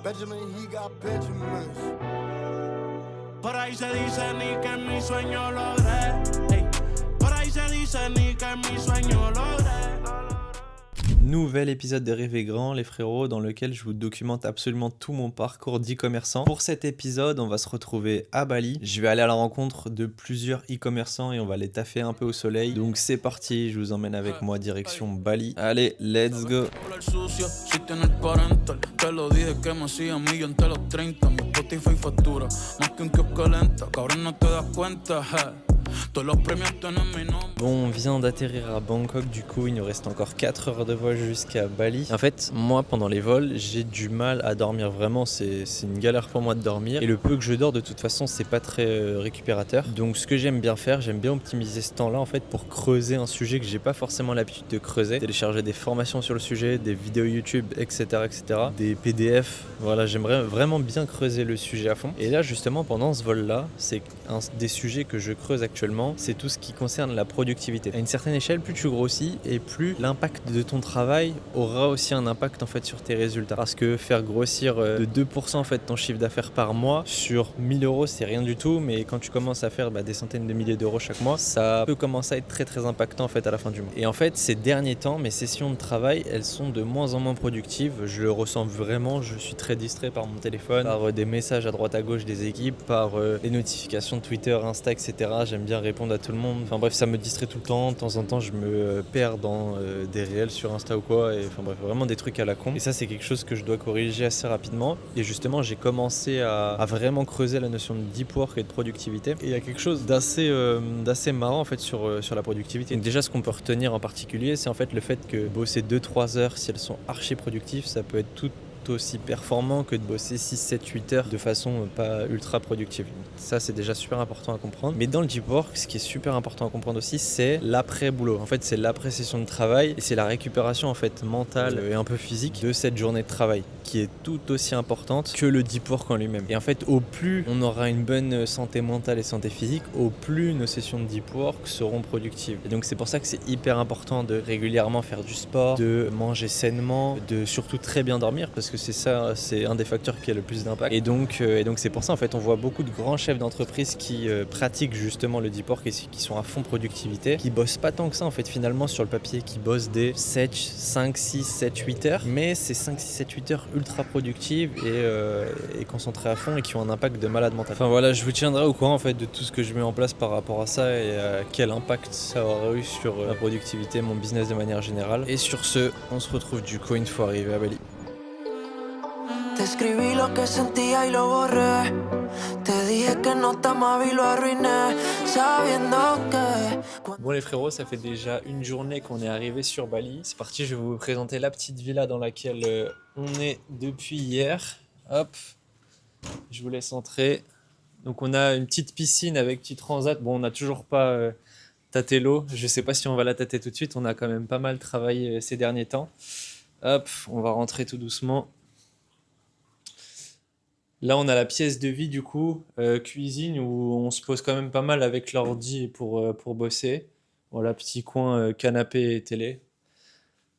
Benjamin, he got Benjamins. Por ahí se dice ni que mi sueño logré. Ey. Por ahí se dice ni que mi sueño logré. Nouvel épisode de Rêver Grand, les frérots, dans lequel je vous documente absolument tout mon parcours d'e-commerçant. Pour cet épisode, on va se retrouver à Bali. Je vais aller à la rencontre de plusieurs e-commerçants et on va les taffer un peu au soleil. Donc c'est parti, je vous emmène avec moi direction Bali. Allez, let's go! Bon, on vient d'atterrir à Bangkok, du coup il nous reste encore 4 heures de vol jusqu'à Bali. En fait, moi pendant les vols, j'ai du mal à dormir, vraiment, c'est une galère pour moi de dormir. Et le peu que je dors, de toute façon, c'est pas très récupérateur. Donc ce que j'aime bien faire, j'aime bien optimiser ce temps-là en fait pour creuser un sujet que j'ai pas forcément l'habitude de creuser. Télécharger des formations sur le sujet, des vidéos YouTube, etc. des PDF. Voilà, j'aimerais vraiment bien creuser le sujet à fond. Et là justement, pendant ce vol-là, c'est un des sujets que je creuse actuellement, c'est tout ce qui concerne la productivité. À une certaine échelle, plus tu grossis et plus l'impact de ton travail aura aussi un impact en fait sur tes résultats. Parce que faire grossir de 2% en fait ton chiffre d'affaires par mois sur 1000 euros, c'est rien du tout, mais quand tu commences à faire des centaines de milliers d'euros chaque mois, ça peut commencer à être très très impactant en fait à la fin du mois. Et en fait, ces derniers temps, mes sessions de travail, elles sont de moins en moins productives. Je le ressens vraiment, je suis très distrait par mon téléphone, par des messages à droite à gauche des équipes, par les notifications de Twitter, Insta, etc. J'aime bien répondre à tout le monde. Enfin bref, ça me distrait tout le temps. De temps en temps, je me perds dans des réels sur Insta ou quoi. Et enfin bref, vraiment des trucs à la con. Et ça, c'est quelque chose que je dois corriger assez rapidement. Et justement, j'ai commencé à vraiment creuser la notion de deep work et de productivité. Et il y a quelque chose d'assez marrant en fait sur la productivité. Donc déjà, ce qu'on peut retenir en particulier, c'est en fait le fait que bosser 2-3 heures, si elles sont archi productives, ça peut être tout aussi performant que de bosser 6, 7, 8 heures de façon pas ultra productive. Ça, c'est déjà super important à comprendre. Mais dans le deep work, ce qui est super important à comprendre aussi, c'est l'après-boulot. En fait, c'est l'après-session de travail et c'est la récupération en fait mentale et un peu physique de cette journée de travail qui est tout aussi importante que le deep work en lui-même. Et en fait, au plus on aura une bonne santé mentale et santé physique, au plus nos sessions de deep work seront productives. Et donc, c'est pour ça que c'est hyper important de régulièrement faire du sport, de manger sainement, de surtout très bien dormir parce que c'est ça, c'est un des facteurs qui a le plus d'impact. Et donc c'est pour ça en fait on voit beaucoup de grands chefs d'entreprise qui pratiquent justement le deep work et qui sont à fond productivité, qui bossent pas tant que ça en fait finalement sur le papier, qui bossent des 7, 5, 6, 7, 8 heures, mais c'est 5, 6, 7, 8 heures ultra productives et concentrées à fond et qui ont un impact de malade mental. Enfin voilà, je vous tiendrai au courant en fait de tout ce que je mets en place par rapport à ça et quel impact ça aura eu sur la productivité, mon business de manière générale. Et sur ce, on se retrouve du coup une fois arrivé à Bali. Te escribí lo que sentía y lo borré. Te dije que no t'amaba y lo arruiné, sabiendo que... Bon les frérots, ça fait déjà une journée qu'on est arrivé sur Bali. C'est parti, je vais vous présenter la petite villa dans laquelle on est depuis hier. Hop, je vous laisse entrer. Donc on a une petite piscine avec petit transat. Bon, on n'a toujours pas tâté l'eau. Je sais pas si on va la tâter tout de suite. On a quand même pas mal travaillé ces derniers temps. Hop, on va rentrer tout doucement. Là, on a la pièce de vie, du coup, cuisine, où on se pose quand même pas mal avec l'ordi pour bosser. Voilà, petit coin canapé et télé.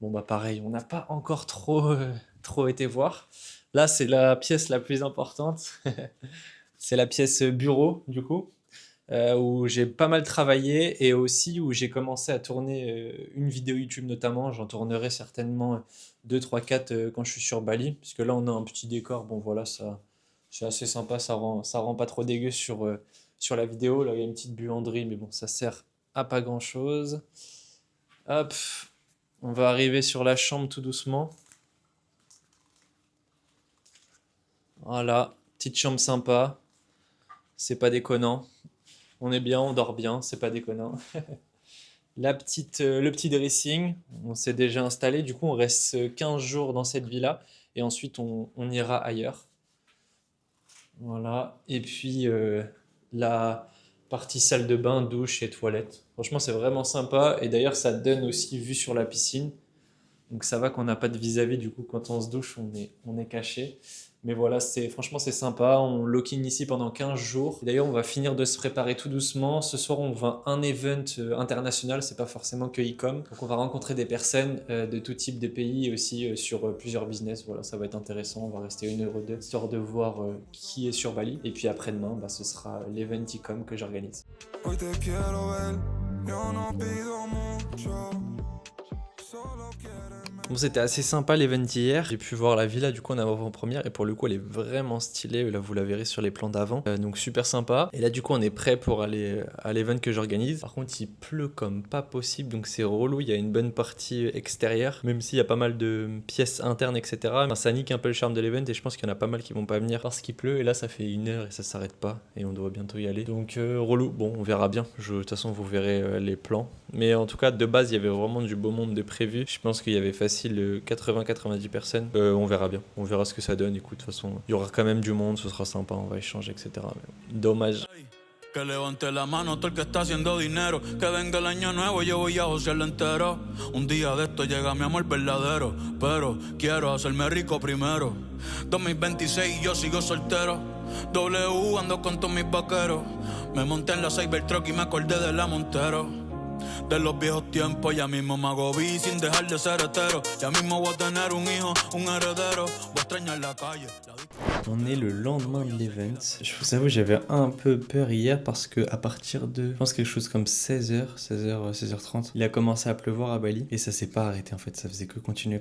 Bon, pareil, on n'a pas encore trop été voir. Là, c'est la pièce la plus importante. C'est la pièce bureau, du coup, où j'ai pas mal travaillé et aussi où j'ai commencé à tourner une vidéo YouTube notamment. J'en tournerai certainement 2, 3, 4 quand je suis sur Bali. Puisque là, on a un petit décor. Bon, voilà, ça... C'est assez sympa, ça rend pas trop dégueu sur la vidéo. Là, il y a une petite buanderie, mais bon, ça sert à pas grand-chose. Hop, on va arriver sur la chambre tout doucement. Voilà, petite chambre sympa. C'est pas déconnant. On est bien, on dort bien, c'est pas déconnant. Le petit dressing, on s'est déjà installé. Du coup, on reste 15 jours dans cette villa et ensuite on ira ailleurs. Voilà, et puis la partie salle de bain, douche et toilette. Franchement, c'est vraiment sympa. Et d'ailleurs, ça donne aussi vue sur la piscine. Donc ça va qu'on n'a pas de vis-à-vis, du coup, quand on se douche, on est caché. Mais voilà, franchement c'est sympa, on lock-in ici pendant 15 jours. D'ailleurs on va finir de se préparer tout doucement. Ce soir on va un event international, c'est pas forcément que e-com. Donc on va rencontrer des personnes de tout type de pays et aussi sur plusieurs business. Voilà, ça va être intéressant, on va rester 1 heure ou 2 histoire de voir qui est sur Bali. Et puis après-demain, ce sera l'event e-com que j'organise. Hoy te quiero ver, yo no pido mucho, solo quieres. Bon, c'était assez sympa l'event hier. J'ai pu voir la villa du coup en avant-première et pour le coup elle est vraiment stylée. Là vous la verrez sur les plans d'avant. Donc super sympa. Et là du coup on est prêt pour aller à l'event que j'organise. Par contre il pleut comme pas possible donc c'est relou. Il y a une bonne partie extérieure même s'il y a pas mal de pièces internes etc. Ça nique un peu le charme de l'event et je pense qu'il y en a pas mal qui vont pas venir parce qu'il pleut. Et là ça fait 1 heure et ça s'arrête pas et on doit bientôt y aller. Donc relou. Bon on verra bien. De toute façon vous verrez les plans. Mais en tout cas de base il y avait vraiment du beau monde de prévu. Je pense qu'il y avait facile 80-90 personnes. On verra bien. On verra ce que ça donne. Écoute, de toute façon, il y aura quand même du monde, ce sera sympa, on va échanger, etc. Mais dommage. Que levante la mano todo el que está haciendo dinero. Que venga el año nuevo, yo voy a josearlo entero. Un día de esto llega mi amor verdadero. Pero quiero hacerme rico primero. 2026 y yo sigo soltero. W ando con todos mis vaqueros. Me monté en la Cybertruck y me acordé de la Montero. De los viejos tiempos, ya mismo me hago bi sin dejar de ser hetero. Ya mismo voy a tener un hijo, un heredero. Voy a extrañar la calle. On est le lendemain de l'event. Je vous avoue, j'avais un peu peur hier parce que à partir de, je pense quelque chose comme 16h30, il a commencé à pleuvoir à Bali et ça s'est pas arrêté en fait. Ça faisait que continuer.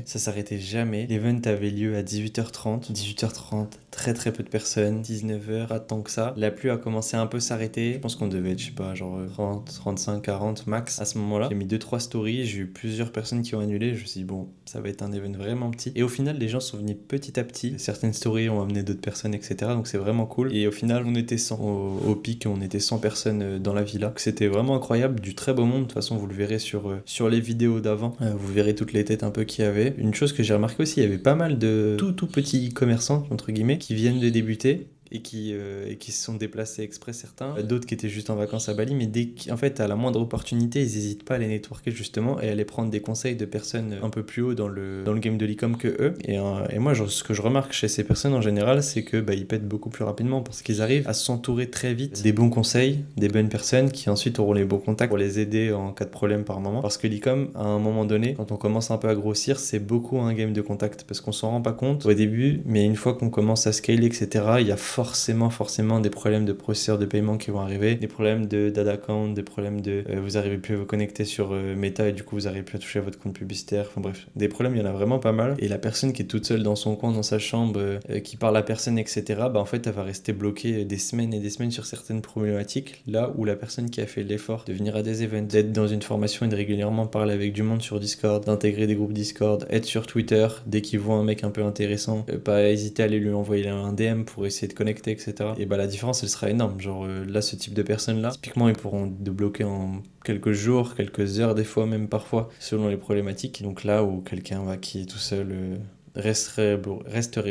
Ça s'arrêtait jamais. L'event avait lieu à 18h30, très peu de personnes. 19h, pas tant que ça. La pluie a commencé à un peu s'arrêter. Je pense qu'on devait être, je sais pas, genre 30, 35, 40 max à ce moment-là. J'ai mis 2-3 stories, j'ai eu plusieurs personnes qui ont annulé. Je me suis dit bon, ça va être un event vraiment petit. Et au final, les gens sont venus petit à petit. Certaines stories ont amené d'autres personnes, etc. Donc c'est vraiment cool. Et au final, on était 100. Au pic, on était 100 personnes dans la villa. Donc c'était vraiment incroyable, du très beau monde. De toute façon, vous le verrez sur les vidéos d'avant. Vous verrez toutes les têtes un peu qu'il y avait. Une chose que j'ai remarqué aussi, il y avait pas mal de tout petits commerçants, entre guillemets, qui viennent de débuter. Et qui se sont déplacés exprès certains, d'autres qui étaient juste en vacances à Bali, mais en fait à la moindre opportunité ils n'hésitent pas à les networker justement et à aller prendre des conseils de personnes un peu plus haut dans le game de l'e-com que eux. Et moi ce que je remarque chez ces personnes en général, c'est que ils pètent beaucoup plus rapidement parce qu'ils arrivent à s'entourer très vite des bons conseils, des bonnes personnes qui ensuite auront les bons contacts pour les aider en cas de problème par moment. Parce que l'e-com à un moment donné, quand on commence un peu à grossir, c'est beaucoup un game de contact parce qu'on s'en rend pas compte au début, mais une fois qu'on commence à scaler etc, il y a forcément des problèmes de processeurs de paiement qui vont arriver, des problèmes d'ad account, des problèmes de vous arrivez plus à vous connecter sur Meta et du coup vous arrivez plus à toucher à votre compte publicitaire, enfin bref, des problèmes il y en a vraiment pas mal et la personne qui est toute seule dans son coin, dans sa chambre, qui parle à personne etc, en fait elle va rester bloquée des semaines et des semaines sur certaines problématiques, là où la personne qui a fait l'effort de venir à des events, d'être dans une formation et de régulièrement parler avec du monde sur Discord, d'intégrer des groupes Discord, être sur Twitter, dès qu'ils voient un mec un peu intéressant, pas hésiter à aller lui envoyer un DM pour essayer de connecter etc. Et la différence elle sera énorme. Genre là ce type de personnes là, typiquement ils pourront débloquer en quelques jours, quelques heures des fois même parfois selon les problématiques. Donc là où quelqu'un qui est tout seul resterait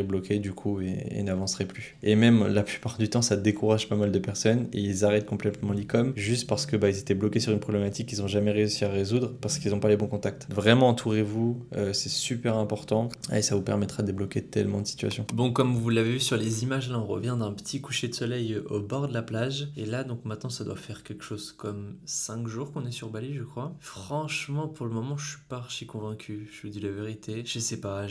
bloqué du coup et n'avancerait plus. Et même la plupart du temps ça décourage pas mal de personnes et ils arrêtent complètement l'e-com juste parce que ils étaient bloqués sur une problématique qu'ils ont jamais réussi à résoudre parce qu'ils n'ont pas les bons contacts. Vraiment entourez-vous, c'est super important et ça vous permettra de débloquer tellement de situations. Bon, comme vous l'avez vu sur les images là, on revient d'un petit coucher de soleil au bord de la plage et là donc maintenant ça doit faire quelque chose comme 5 jours qu'on est sur Bali je crois. Franchement pour le moment je suis pas archi convaincu, je vous dis la vérité. Je sais pas,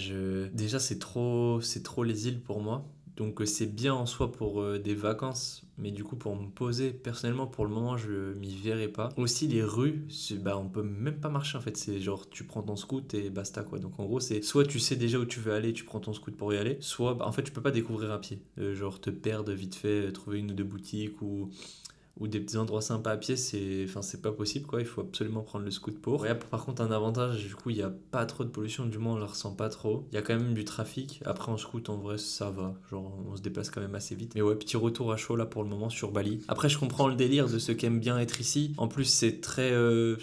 déjà c'est trop les îles pour moi, donc c'est bien en soi pour des vacances, mais du coup pour me poser personnellement pour le moment je m'y verrai pas. Aussi les rues, on peut même pas marcher en fait, c'est genre tu prends ton scoot et basta quoi. Donc en gros c'est soit tu sais déjà où tu veux aller, tu prends ton scoot pour y aller, soit en fait tu peux pas découvrir à pied, genre te perdre vite fait, trouver 1 ou 2 boutiques ou des petits endroits sympas à pied, c'est pas possible quoi, il faut absolument prendre le scoot pour. Ouais, par contre un avantage, du coup il y a pas trop de pollution, du moins on la ressent pas trop. Il y a quand même du trafic, après en scoot en vrai ça va, genre on se déplace quand même assez vite. Mais ouais, petit retour à chaud là pour le moment sur Bali. Après je comprends le délire de ceux qui aiment bien être ici, en plus c'est très,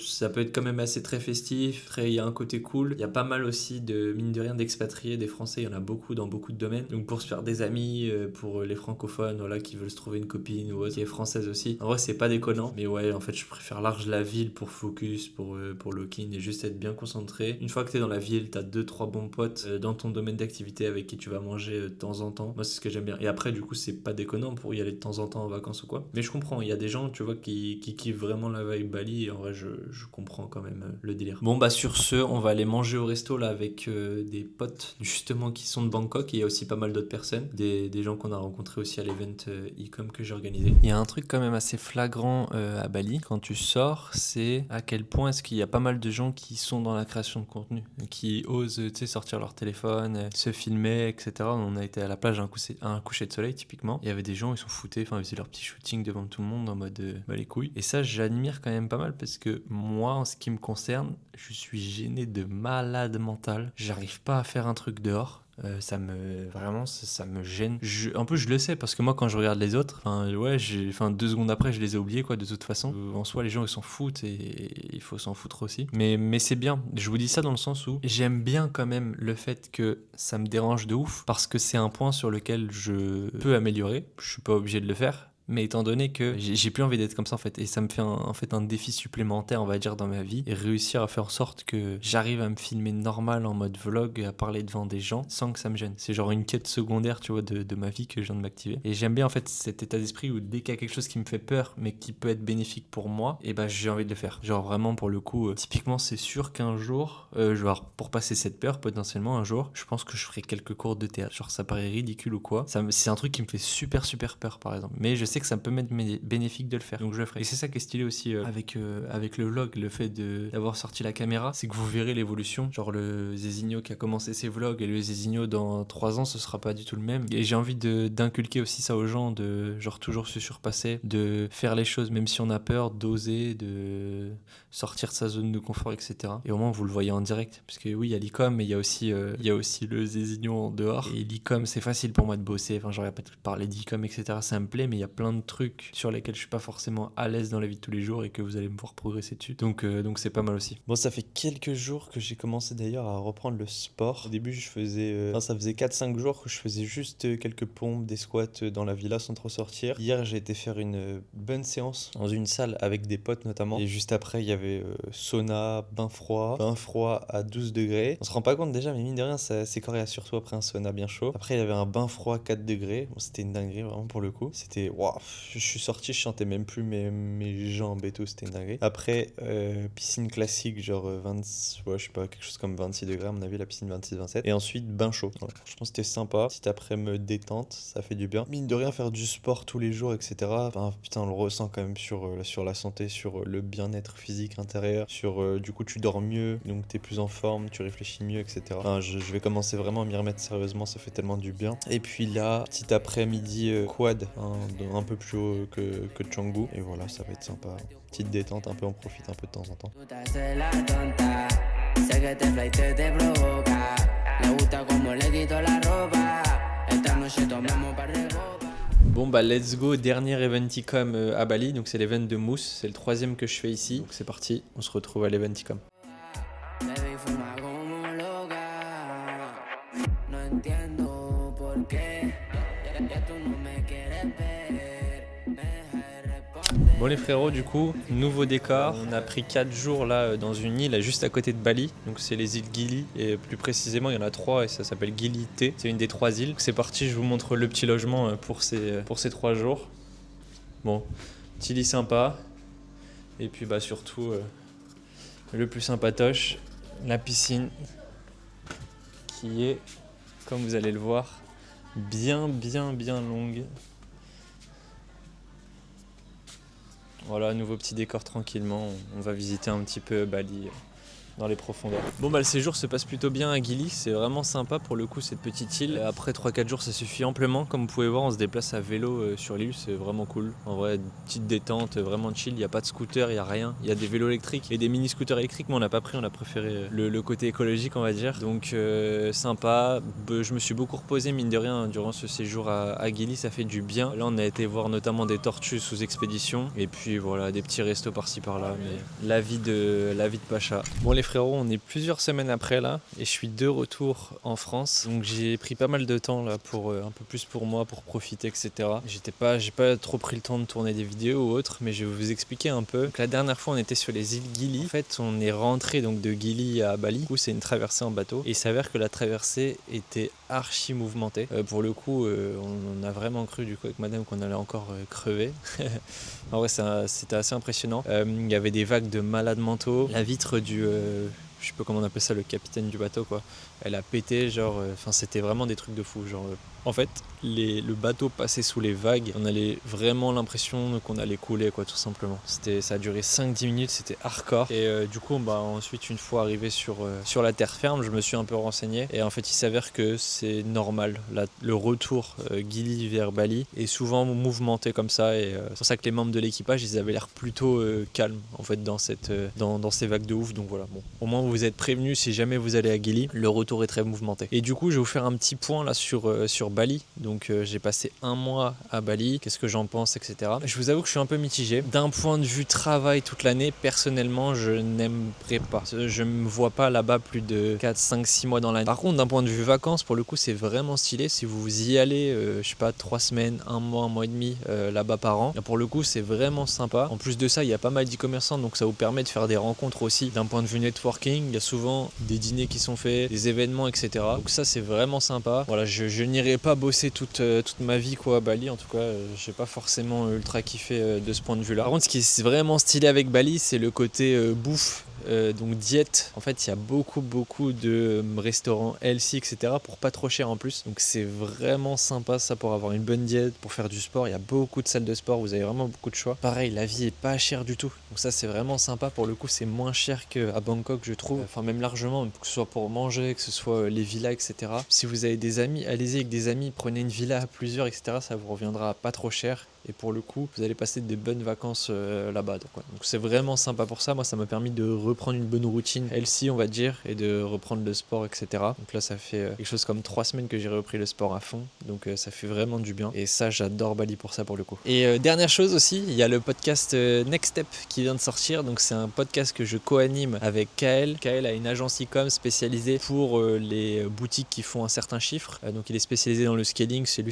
ça peut être quand même assez très festif, il y a un côté cool, il y a pas mal aussi de, mine de rien, d'expatriés, des Français, il y en a beaucoup dans beaucoup de domaines, donc pour se faire des amis, pour les francophones voilà, qui veulent se trouver une copine ou autre, qui est française aussi, En vrai, c'est pas déconnant, mais ouais, en fait, je préfère large la ville pour focus, pour lock-in et juste être bien concentré. Une fois que t'es dans la ville, t'as 2-3 bons potes dans ton domaine d'activité avec qui tu vas manger de temps en temps. Moi, c'est ce que j'aime bien. Et après, du coup, c'est pas déconnant pour y aller de temps en temps en vacances ou quoi. Mais je comprends, il y a des gens, tu vois, qui kiffent vraiment la vibe Bali et en vrai, je comprends quand même le délire. Bon, bah, sur ce, on va aller manger au resto là avec des potes justement qui sont de Bangkok et il y a aussi pas mal d'autres personnes, des gens qu'on a rencontrés aussi à l'event e-com que j'ai organisé. Il y a un truc quand même assez flagrant à Bali quand tu sors, c'est à quel point est-ce qu'il y a pas mal de gens qui sont dans la création de contenu, qui osent sortir leur téléphone, se filmer, etc. On a été à la plage à un coucher de soleil typiquement, il y avait des gens, ils sont foutés, enfin ils faisaient leur petit shooting devant tout le monde en mode bah les couilles. Et ça j'admire quand même pas mal parce que moi en ce qui me concerne, je suis gêné de malade mental, j'arrive pas à faire un truc dehors. Ça me gêne. En plus, je le sais parce que moi, quand je regarde les autres, 2 secondes après, je les ai oubliés, quoi, de toute façon. En soi, les gens, ils s'en foutent et il faut s'en foutre aussi. Mais c'est bien. Je vous dis ça dans le sens où j'aime bien quand même le fait que ça me dérange de ouf parce que c'est un point sur lequel je peux améliorer. Je suis pas obligé de le faire. Mais étant donné que j'ai plus envie d'être comme ça en fait, et ça me fait un défi supplémentaire on va dire dans ma vie, et réussir à faire en sorte que j'arrive à me filmer normal en mode vlog, à parler devant des gens sans que ça me gêne. C'est genre une quête secondaire tu vois de ma vie que je viens de m'activer. Et j'aime bien en fait cet état d'esprit où dès qu'il y a quelque chose qui me fait peur mais qui peut être bénéfique pour moi, et bah j'ai envie de le faire. Genre vraiment pour le coup, typiquement c'est sûr qu'un jour, pour passer cette peur potentiellement un jour, je pense que je ferai quelques cours de théâtre. Genre ça paraît ridicule ou quoi, c'est un truc qui me fait super peur par exemple. Mais je sais que ça me peut m'être bénéfique de le faire, donc je le ferai. Et c'est ça qui est stylé aussi avec le vlog, le fait d'avoir sorti la caméra, c'est que vous verrez l'évolution. Genre le Zézinho qui a commencé ses vlogs et le Zézinho dans 3 ans ce sera pas du tout le même. Et j'ai envie d'inculquer aussi ça aux gens, de genre toujours se surpasser, de faire les choses même si on a peur, d'oser, de sortir de sa zone de confort, etc. Et au moins vous le voyez en direct, parce que oui il y a l'e-com mais il y a aussi le Zézinho en dehors. Et l'e-com c'est facile pour moi de bosser, enfin j'aurais pas tout parler d'e-com etc, ça me plaît, mais il y a plein de trucs sur lesquels je suis pas forcément à l'aise dans la vie de tous les jours et que vous allez me voir progresser dessus, donc c'est pas mal aussi. Bon, ça fait quelques jours que j'ai commencé d'ailleurs à reprendre le sport. Au début ça faisait 4-5 jours que je faisais juste quelques pompes, des squats dans la villa sans trop sortir. Hier j'ai été faire une bonne séance dans une salle avec des potes notamment, et juste après il y avait sauna, bain froid à 12 degrés. On se rend pas compte déjà mais mine de rien c'est coriace, surtout après un sauna bien chaud. Après il y avait un bain froid 4 degrés, bon, c'était une dinguerie vraiment pour le coup, c'était waouh. Je suis sorti, je sentais même plus mes jambes et tout, c'était une dinguerie. Après, piscine classique, genre je sais pas, quelque chose comme 26 degrés, à mon avis, la piscine 26-27. Et ensuite, bain chaud. Voilà. Franchement, c'était sympa. Petite après-midi détente, ça fait du bien. Mine de rien, faire du sport tous les jours, etc. Enfin, putain, on le ressent quand même sur la santé, sur le bien-être physique intérieur, sur du coup, tu dors mieux, donc t'es plus en forme, tu réfléchis mieux, etc. Enfin, je vais commencer vraiment à m'y remettre sérieusement, ça fait tellement du bien. Et puis là, petit après-midi quad, un peu plus haut que Canggu, et voilà, ça va être sympa. Petite détente, un peu, on profite un peu de temps en temps. Bon bah let's go, dernier event e-com à Bali, donc c'est l'event de Mousse, c'est le 3e que je fais ici, donc c'est parti, on se retrouve à l'event e-com. Bon les frérots, du coup, nouveau décor. On a pris 4 jours là dans une île juste à côté de Bali. Donc c'est les îles Gili, et plus précisément il y en a 3 et ça s'appelle Gili T. C'est une des 3 îles. Donc c'est parti, je vous montre le petit logement pour ces 3 jours. Bon, petit lit sympa. Et puis bah surtout le plus sympatoche, la piscine qui est, comme vous allez le voir, bien longue. Voilà, nouveau petit décor tranquillement, on va visiter un petit peu Bali dans les profondeurs. Bon bah le séjour se passe plutôt bien à Gili, c'est vraiment sympa pour le coup cette petite île. Après 3-4 jours ça suffit amplement, comme vous pouvez voir on se déplace à vélo sur l'île, c'est vraiment cool. En vrai, petite détente, vraiment chill, il n'y a pas de scooter, il n'y a rien. Il y a des vélos électriques et des mini scooters électriques mais on n'a pas pris, on a préféré le côté écologique on va dire. Donc sympa, je me suis beaucoup reposé mine de rien durant ce séjour à Gili, ça fait du bien. Là on a été voir notamment des tortues sous expédition et puis voilà des petits restos par-ci par-là, mais la vie de Pacha. Bon les frérot, on est plusieurs semaines après là et je suis de retour en France. Donc j'ai pris pas mal de temps là pour un peu plus pour moi, pour profiter, etc. J'ai pas trop pris le temps de tourner des vidéos ou autre, mais je vais vous expliquer un peu. Donc, la dernière fois on était sur les îles Gili. En fait on est rentré donc de Gili à Bali. Du coup c'est une traversée en bateau et il s'avère que la traversée était archi mouvementée. Pour le coup on a vraiment cru du coup avec madame qu'on allait encore crever. En vrai c'était assez impressionnant. Il y avait des vagues de malades mentaux. La vitre du je sais pas comment on appelle ça, le capitaine du bateau quoi, elle a pété, genre c'était vraiment des trucs de fou, genre en fait le bateau passait sous les vagues, on avait vraiment l'impression qu'on allait couler quoi, tout simplement. Ça a duré 5-10 minutes, c'était hardcore. Et du coup ensuite une fois arrivé sur la terre ferme, je me suis un peu renseigné et en fait il s'avère que c'est normal, le retour Gili vers Bali est souvent mouvementé comme ça et c'est pour ça que les membres de l'équipage ils avaient l'air plutôt calmes en fait dans ces vagues de ouf. Donc voilà, bon, au moins vous êtes prévenus si jamais vous allez à Gili, le retour est très mouvementé. Et du coup je vais vous faire un petit point là sur Bali. Donc j'ai passé 1 mois à Bali, qu'est-ce que j'en pense, etc. Je vous avoue que je suis un peu mitigé. D'un point de vue travail toute l'année, personnellement je n'aimerais pas. Je me vois pas là-bas plus de 4, 5, 6 mois dans l'année. Par contre d'un point de vue vacances, pour le coup c'est vraiment stylé. Si vous y allez, je sais pas, 3 semaines, 1 mois et demi là-bas par an, là, pour le coup c'est vraiment sympa. En plus de ça il y a pas mal d'e-commerçants, donc ça vous permet de faire des rencontres aussi. D'un point de vue networking, il y a souvent des dîners qui sont faits, des événements, etc. Donc ça c'est vraiment sympa. Voilà, je n'irai pas bosser toute ma vie quoi à Bali, en tout cas j'ai pas forcément ultra kiffé de ce point de vue là. Par contre ce qui est vraiment stylé avec Bali c'est le côté bouffe. Donc diète, en fait il y a beaucoup de restaurants healthy, etc. pour pas trop cher en plus, donc c'est vraiment sympa ça pour avoir une bonne diète, pour faire du sport. Il y a beaucoup de salles de sport, vous avez vraiment beaucoup de choix. Pareil, la vie est pas chère du tout, donc ça c'est vraiment sympa. Pour le coup c'est moins cher qu'à Bangkok je trouve, enfin même largement, que ce soit pour manger, que ce soit les villas, etc. Si vous avez des amis, allez-y avec des amis, prenez une villa à plusieurs, etc. ça vous reviendra pas trop cher. Et pour le coup, vous allez passer des bonnes vacances là-bas. Donc c'est vraiment sympa pour ça. Moi, ça m'a permis de reprendre une bonne routine healthy, on va dire, et de reprendre le sport, etc. Donc là, ça fait quelque chose comme 3 semaines que j'ai repris le sport à fond. Donc ça fait vraiment du bien. Et ça, j'adore Bali pour ça, pour le coup. Et dernière chose aussi, il y a le podcast Next Step qui vient de sortir. Donc c'est un podcast que je co-anime avec Kael. Kael a une agence e-com spécialisée pour les boutiques qui font un certain chiffre. Donc il est spécialisé dans le scaling. C'est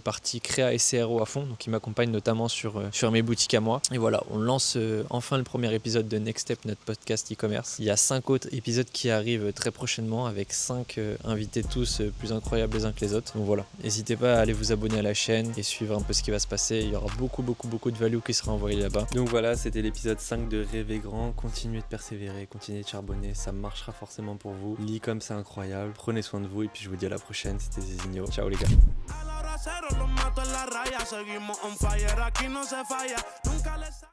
partie créa et CRO à fond. Donc il m'accompagne notamment sur mes boutiques à moi. Et voilà, on lance enfin le premier épisode de Next Step, notre podcast e-commerce. Il y a 5 autres épisodes qui arrivent très prochainement avec 5 invités tous plus incroyables les uns que les autres. Donc voilà, n'hésitez pas à aller vous abonner à la chaîne et suivre un peu ce qui va se passer. Il y aura beaucoup de value qui sera envoyée là-bas. Donc voilà, c'était l'épisode 5 de Rêver Grand. Continuez de persévérer, continuez de charbonner, ça marchera forcément pour vous. L'e-com c'est incroyable, prenez soin de vous et puis je vous dis à la prochaine. C'était Zizinho, ciao les gars. Los mato en la raya, seguimos on fire, aquí no se falla, nunca les